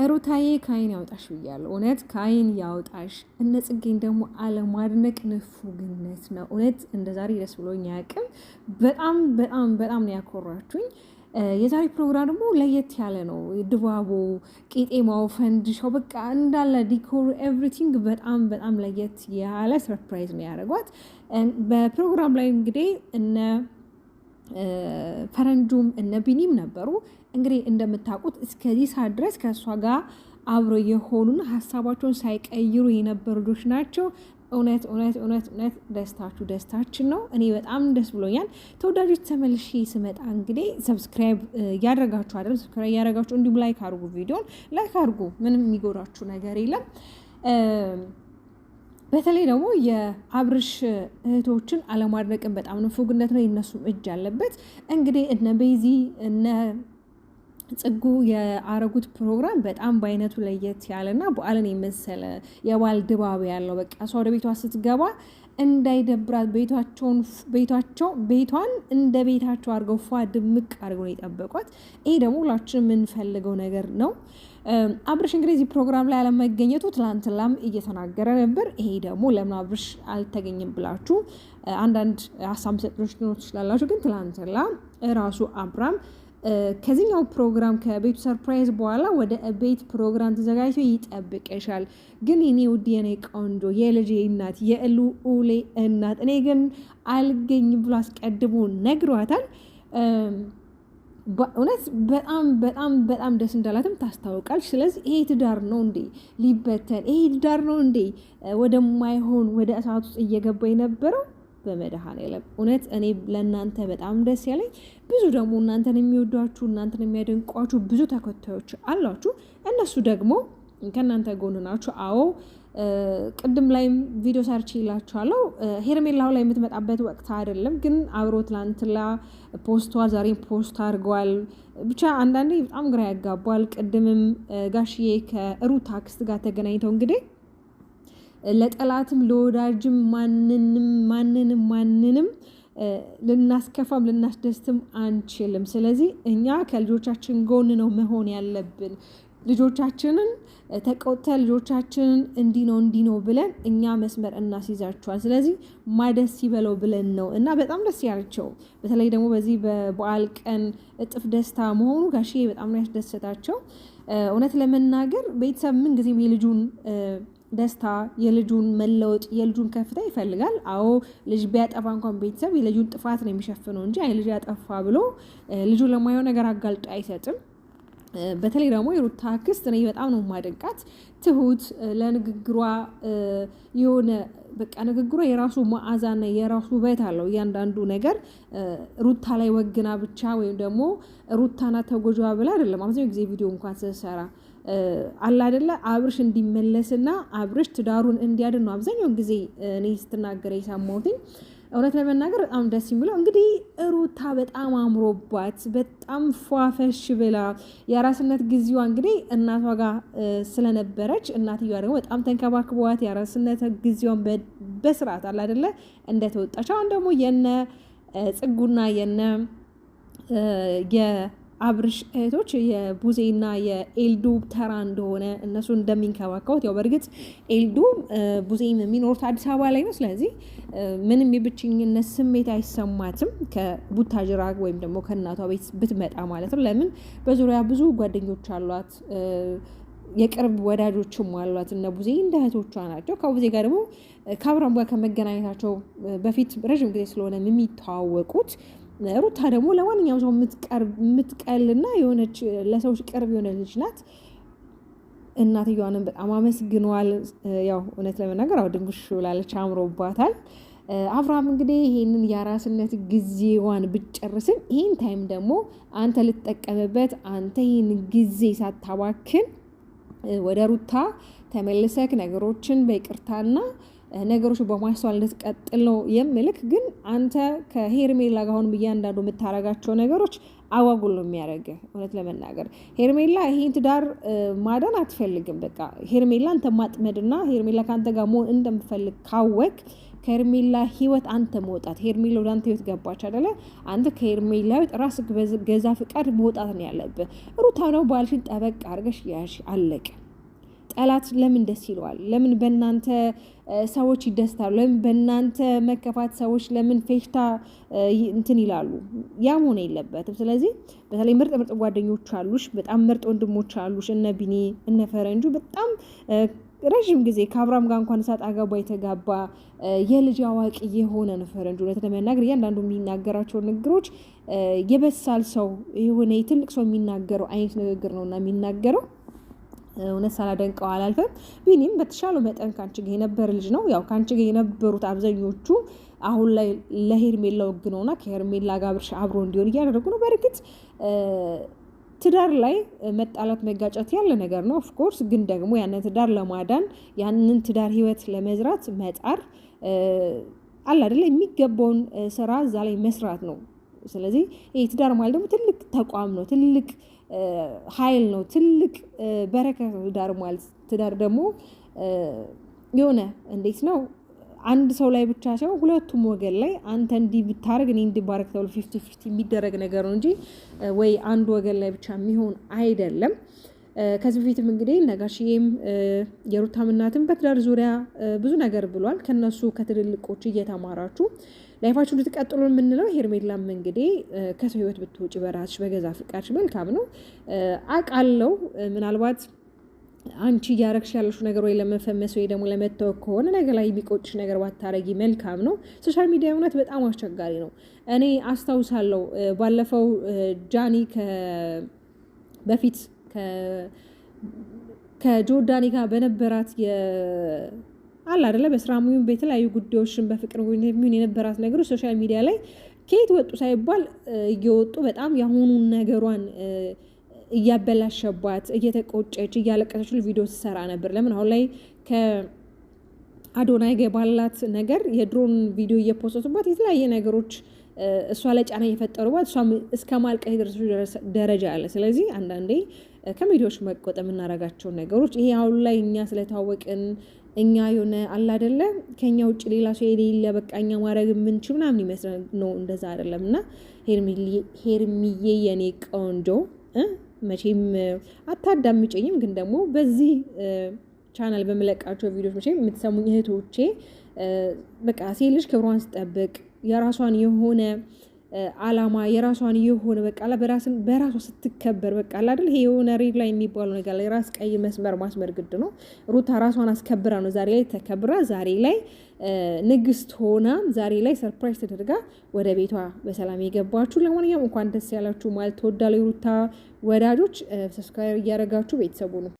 ሩታዬ ከአይን ያውጣሽ ብያለሁ። እውነት ከአይን ያውጣሽ። እነ ጽጌን ደግሞ አለማድነቅ ንፉግነት ነው። እውነት እንደ ዛሬ ደስ ብሎኝ አያውቅም። በጣም በጣም በጣም ነው ያኮራችሁኝ። የዛሬ ፕሮግራም ደግሞ ለየት ያለ ነው። ድባቡ፣ ቄጤማው፣ ፈንድሻው በቃ እንዳለ ዲኮር ኤቭሪቲንግ በጣም በጣም ለየት ያለ ሰርፕራይዝ ነው ያደረጓት። በፕሮግራም ላይ እንግዲህ እነ ፈረንጁም እነ ቢኒም ነበሩ። እንግዲህ እንደምታውቁት እስከዚህ ሰዓት ድረስ ከእሷ ጋር አብሮ የሆኑና ሀሳባቸውን ሳይቀይሩ የነበሩ ልጆች ናቸው። እውነት እውነት እውነት እውነት ደስታችሁ ደስታችን ነው። እኔ በጣም ደስ ብሎኛል። ተወዳጆች ተመልሼ ስመጣ እንግዲህ ሰብስክራይብ እያደረጋችሁ አይደል? ሰብስክራይብ እያደረጋችሁ እንዲሁም ላይክ አድርጉ፣ ቪዲዮን ላይክ አድርጉ። ምንም የሚጎዳችሁ ነገር የለም። በተለይ ደግሞ የአብርሽ እህቶችን አለማድነቅን በጣም ንፉግነት ነው። የነሱም እጅ አለበት። እንግዲህ እነ ቤዚ እነ ጽጉ የአረጉት ፕሮግራም በጣም በአይነቱ ለየት ያለና በዓልን የመሰለ የበዓል ድባብ ያለው በቃ እሷ ወደ ቤቷ ስትገባ እንዳይደብራት ቤቷን እንደ ቤታቸው አድርገው ፏ ድምቅ አድርገው የጠበቋት። ይሄ ደግሞ ሁላችን የምንፈልገው ነገር ነው። አብርሽ እንግዲህ እዚህ ፕሮግራም ላይ አለመገኘቱ ትላንትናም እየተናገረ ነበር። ይሄ ደግሞ ለምን አብርሽ አልተገኘም ብላችሁ አንዳንድ ሀሳብ ሰጥቶች ትችላላችሁ። ግን ትላንትና ራሱ አብራም ከዚህኛው ፕሮግራም ከቤቱ ሰርፕራይዝ በኋላ ወደ ቤት ፕሮግራም ተዘጋጅቶ ይጠብቀሻል። ግን እኔ ውድ የኔ ቆንጆ የልጄ እናት የልዑሌ እናት እኔ ግን አልገኝም ብሎ አስቀድሞ ነግሯታል። በእውነት በጣም በጣም በጣም ደስ እንዳላትም ታስታውቃለች። ስለዚህ ይሄ ትዳር ነው እንዴ ሊበተን? ይሄ ትዳር ነው እንዴ ወደማይሆን ወደ እሳት ውስጥ እየገባ የነበረው? በመድኃኔዓለም እውነት እኔ ለእናንተ በጣም ደስ ያለኝ ብዙ ደግሞ እናንተን የሚወዷችሁ እናንተን የሚያደንቋችሁ ብዙ ተከታዮች አላችሁ። እነሱ ደግሞ ከእናንተ ጎን ናችሁ። አዎ ቅድም ላይም ቪዲዮ ሰርች ይላችኋለሁ። ሄርሜላው ላይ የምትመጣበት ወቅት አይደለም፣ ግን አብሮ ትላንትላ ፖስቷል፣ ዛሬም ፖስት አድርገዋል። ብቻ አንዳንዴ በጣም ግራ ያጋባል። ቅድምም ጋሽዬ ከሩታ አክስት ጋር ተገናኝተው እንግዲህ ለጠላትም ለወዳጅም ማንንም ልናስከፋም ልናስደስትም አንችልም። ስለዚህ እኛ ከልጆቻችን ጎን ነው መሆን ያለብን። ልጆቻችንን ተቆጥተ ልጆቻችንን እንዲህ ነው ብለን እኛ መስመር እናስይዛቸዋል። ስለዚህ ማደስ ይበለው ብለን ነው እና በጣም ደስ ያላቸው። በተለይ ደግሞ በዚህ በበዓል ቀን እጥፍ ደስታ መሆኑ ጋሽዬ በጣም ነው ያስደሰታቸው። እውነት ለመናገር ቤተሰብ ምን ጊዜም የልጁን ደስታ የልጁን መለወጥ የልጁን ከፍታ ይፈልጋል። አዎ ልጅ ቢያጠፋ እንኳን ቤተሰብ የልጁን ጥፋት ነው የሚሸፍነው እንጂ አይ ልጅ ያጠፋ ብሎ ልጁ ለማየው ነገር አጋልጦ አይሰጥም። በተለይ ደግሞ የሩታ አክስት እኔ በጣም ነው የማደንቃት። ትሁት ለንግግሯ የሆነ በቃ ንግግሯ የራሱ መዓዛና የራሱ ውበት አለው። እያንዳንዱ ነገር ሩታ ላይ ወግና ብቻ ወይም ደግሞ ሩታና ተጎጇ ብላ አይደለም። አብዛኛው ጊዜ ቪዲዮ እንኳን ስትሰራ አላ አይደለ አብርሽ እንዲመለስና አብርሽ ትዳሩን እንዲያድን ነው አብዛኛውን ጊዜ እኔ ስትናገር የሰማሁት። እውነት ለመናገር በጣም ደስ የሚለው እንግዲህ ሩታ በጣም አምሮባት በጣም ፏፈሽ ብላ የራስነት ጊዜዋ እንግዲህ እናቷ ጋር ስለነበረች እናትየዋ ደግሞ በጣም ተንከባክቧት የራስነት ጊዜዋን በስርዓት አለ አይደለ እንደተወጣች። አሁን ደግሞ የነ ጽጉና የነ የአብርሽ እህቶች የቡዜና የኤልዱ ተራ እንደሆነ እነሱ እንደሚንከባከቡት ያው በእርግጥ ኤልዱ ቡዜም የሚኖሩት አዲስ አበባ ላይ ነው። ስለዚህ ምንም የብቸኝነት ስሜት አይሰማትም ከቡታጅራ ወይም ደግሞ ከእናቷ ቤት ብትመጣ ማለት ነው። ለምን በዙሪያ ብዙ ጓደኞች አሏት፣ የቅርብ ወዳጆችም አሏት። እነ ቡዜ እንደ እህቶቿ ናቸው። ከቡዜ ጋር ደግሞ ከአብራም ጋር ከመገናኘታቸው በፊት ረዥም ጊዜ ስለሆነ የሚተዋወቁት ሩታ ደግሞ ለማንኛውም ሰው የምትቀልና የሆነች ለሰዎች ቅርብ የሆነ ልጅ ናት። እናትየዋንም በጣም አመስግነዋል። ያው እውነት ለመናገር ድንጉሽ ብላለች፣ አምሮባታል። አብርሃም እንግዲህ ይሄንን የአራስነት ጊዜዋን ብትጨርስም ይሄን ታይም ደግሞ አንተ ልትጠቀምበት አንተ ይህን ጊዜ ሳታባክን ወደ ሩታ ተመልሰክ ነገሮችን በይቅርታና ነገሮች በማስተዋል እንድትቀጥል ነው የምልክ። ግን አንተ ከሄርሜላ ጋር አሁን እያንዳንዱ የምታረጋቸው ነገሮች አጓጉል ነው የሚያደርግህ። እውነት ለመናገር ሄርሜላ ይሄን ትዳር ማዳን አትፈልግም። በቃ ሄርሜላ አንተ ማጥመድና ሄርሜላ ከአንተ ጋር መሆን እንደምፈልግ ካወቅ ከሄርሜላ ህይወት አንተ መውጣት። ሄርሜላ ወደ አንተ ህይወት ገባች አይደለ? አንተ ከሄርሜላ ህይወት ራስህ በገዛ ፍቃድ መውጣት ነው ያለብህ። ሩታ ነው ባልሽን ጠበቅ አድርገሽ ያሽ አለቀ። ጠላት ለምን ደስ ይለዋል? ለምን በእናንተ ሰዎች ይደስታሉ? ለምን በእናንተ መከፋት ሰዎች ለምን ፌሽታ እንትን ይላሉ? ያ መሆን የለበትም። ስለዚህ በተለይ ምርጥ ጓደኞች አሉሽ፣ በጣም ምርጥ ወንድሞች አሉሽ፣ እነ ቢኒ እነ ፈረንጁ በጣም ረዥም ጊዜ ከአብርሃም ጋር እንኳን ሳጣ ገባ የተጋባ የልጅ አዋቂ የሆነ ነው ፈረንጁ። እውነት ለመናገር እያንዳንዱ የሚናገራቸው ንግግሮች የበሳል ሰው የሆነ የትልቅ ሰው የሚናገረው አይነት ንግግር ነውና የሚናገረው እውነት ሳላደንቀው አላልፈም። ቢኒም በተሻለው መጠን ካንቺ ጋር የነበረ ልጅ ነው። ያው ካንቺ ጋር የነበሩት አብዛኞቹ አሁን ላይ ለሄርሜላ ወግነውና ከሄርሜላ ጋር አብሮ እንዲሆን እያደረጉ ነው። በእርግጥ ትዳር ላይ መጣላት መጋጨት ያለ ነገር ነው ኦፍኮርስ። ግን ደግሞ ያንን ትዳር ለማዳን ያንን ትዳር ህይወት ለመዝራት መጣር አለ አይደለ? የሚገባውን ስራ እዛ ላይ መስራት ነው። ስለዚህ ይሄ ትዳር ማለት ደግሞ ትልቅ ተቋም ነው፣ ትልቅ ኃይል ነው፣ ትልቅ በረከት ነው ትዳር ማለት። ትዳር ደግሞ የሆነ እንዴት ነው አንድ ሰው ላይ ብቻ ሳይሆን ሁለቱም ወገን ላይ አንተ እንዲህ ብታረግ እኔ እንዲህ ባረግ ተብሎ 50-50 የሚደረግ ነገር ነው እንጂ ወይ አንድ ወገን ላይ ብቻ የሚሆን አይደለም። ከዚህ በፊትም እንግዲህ ነጋሽዬም የሩታም እናትም በትዳር ዙሪያ ብዙ ነገር ብሏል። ከነሱ ከትልልቆች እየተማራችሁ ላይፋችሁ ልትቀጥሉ የምንለው ሄርሜላም እንግዲህ ከሰው ህይወት ብትወጪ በራስሽ በገዛ ፍቃድሽ መልካም ነው አውቃለሁ። ምናልባት አንቺ እያረግሽ ያለሽው ነገር ወይ ለመፈመስ ወይ ደግሞ ለመታወቅ ከሆነ ነገር ላይ የሚቆጭሽ ነገር ባታረጊ መልካም ነው። ሶሻል ሚዲያ እውነት በጣም አስቸጋሪ ነው። እኔ አስታውሳለሁ ባለፈው ጃኒ በፊት ከጆርዳኒ ጋር በነበራት አለ አይደለ በስራ ሙዩም በተለያዩ ጉዳዮችን በፍቅር ሙዩን የነበራት ነገሮች ሶሻል ሚዲያ ላይ ከየት ወጡ ሳይባል እየወጡ በጣም ያሁኑን ነገሯን እያበላሸባት እየተቆጨች እያለቀሰች ቪዲዮ ትሰራ ነበር። ለምን አሁን ላይ ከአዶናይ ጋር ባላት ነገር የድሮን ቪዲዮ እየፖስቱባት የተለያየ ነገሮች እሷ ላይ ጫና እየፈጠሩባት እሷ እስከ ማልቀስ የደረሰች ደረጃ አለ። ስለዚህ አንዳንዴ ከሚዲያዎች መቆጠብ የምናደርጋቸው ነገሮች ይሄ አሁን ላይ እኛ ስለታወቅን እኛ የሆነ አለ አይደለ ከኛ ውጭ ሌላ ሰው የሌለ በቃኛ ማድረግ የምንችል ምናምን ይመስላል ነው። እንደዛ አይደለም። እና ሄርሚዬ የኔ ቆንጆ መቼም አታዳምጪኝም፣ ግን ደግሞ በዚህ ቻናል በመለቃቸው ቪዲዮዎች መቼም የምትሰሙኝ እህቶቼ በቃ ሴት ልጅ ክብሯን ስጠብቅ የራሷን የሆነ አላማ የራሷን የሆነ በቃ በራሷ ስትከበር በቃ አይደል ይሄ የሆነ ሬድ ላይ የሚባለው ነገር ላይ ራስ ቀይ መስመር ማስመር ግድ ነው። ሩታ ራሷን አስከብራ ነው ዛሬ ላይ ተከብራ ዛሬ ላይ ንግስት ሆና ዛሬ ላይ ሰርፕራይዝ ተደርጋ ወደ ቤቷ በሰላም የገባችሁ። ለማንኛውም እንኳን ደስ ያላችሁ ማለት ተወዳለ ሩታ ወዳጆች። ሰብስክራይብ እያደረጋችሁ ቤተሰቡ ነው